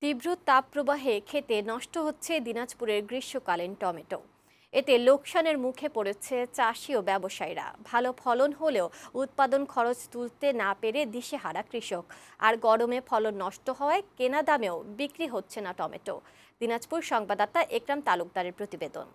তীব্র তাপপ্রবাহে খেতে নষ্ট হচ্ছে দিনাজপুরের গ্রীষ্মকালীন টমেটো। এতে লোকসানের মুখে পড়েছে চাষি ও ব্যবসায়ীরা। ভালো ফলন হলেও উৎপাদন খরচ তুলতে না পেরে দিশেহারা কৃষক। আর গরমে ফলন নষ্ট হওয়ায় কেনা দামেও বিক্রি হচ্ছে না টমেটো। দিনাজপুর সংবাদদাতা একরাম তালুকদারের প্রতিবেদন।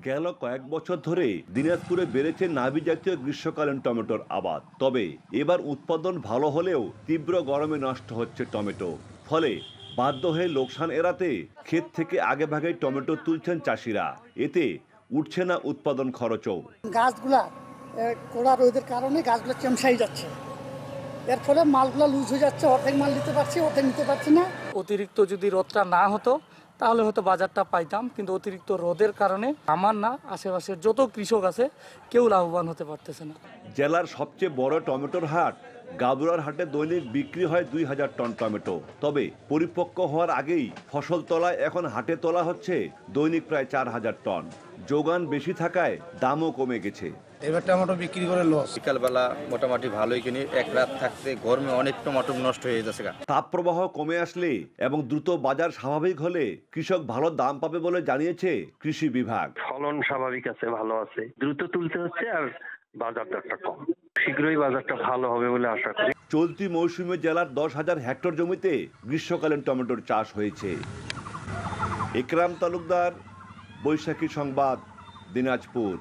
গেল কয়েক বছর ধরে দিনাজপুরে বেড়েছে নাবি জাতীয় গ্রীষ্মকালীন টমেটোর আবাদ। তবে এবার উৎপাদন ভালো হলেও তীব্র গরমে নষ্ট হচ্ছে টমেটো। ফলে বাধ্য হয়ে লোকসান এড়াতে ক্ষেত থেকে আগে ভাগেই টমেটো তুলছেন চাষিরা। এতে উঠছে না উৎপাদন খরচও। গাছগুলা কড়া রোদের কারণে গাছগুলো চেমসাই যাচ্ছে, এর ফলে মালগুলো লুজ হয়ে যাচ্ছে। অর্ধেক মাল নিতে পারছি, অর্ধেক নিতে পারছি না। অতিরিক্ত যদি রোদটা না হতো তাহলে হয়তো বাজারটা পাইতাম, কিন্তু অতিরিক্ত রোদের কারণে আমার না আশেপাশের যত কৃষক আছে কেউ লাভবান হতে পারতেছে না। জেলার সবচেয়ে বড় টমেটোর হাট গাবুরার হাটে দৈনিক বিক্রি হয় 2000 টন টমেটো। তবে পরিপক্ক হওয়ার আগেই ফসল তোলায় এখন হাটে তোলা হচ্ছে দৈনিক প্রায় 4000 টন। যোগান বেশি থাকায় দামও কমে গেছে। এবার টমেটো বিক্রি করে লস। বিকালবেলা মোটামুটি ভালোই কিনি, এক রাত থাকতে গরমে অনেক টমেটো নষ্ট হয়ে যাচ্ছে। তাপপ্রবাহ কমে আসলে এবং দ্রুত বাজার স্বাভাবিক হলে কৃষক ভালো দাম পাবে বলে জানিয়েছে কৃষি বিভাগ। ফলন স্বাভাবিক আছে, ভালো আছে, দ্রুত তুলতে হচ্ছে আর বাজার দরটা কম। শীঘ্রই বাজারটা ভালো হবে বলে আশা করি। চলতি মৌসুমে জেলার 10,000 হেক্টর জমিতে গ্রীষ্মকালীন টমেটোর চাষ হয়েছে। একরাম তালুকদার, বৈশাখী সংবাদ, দিনাজপুর।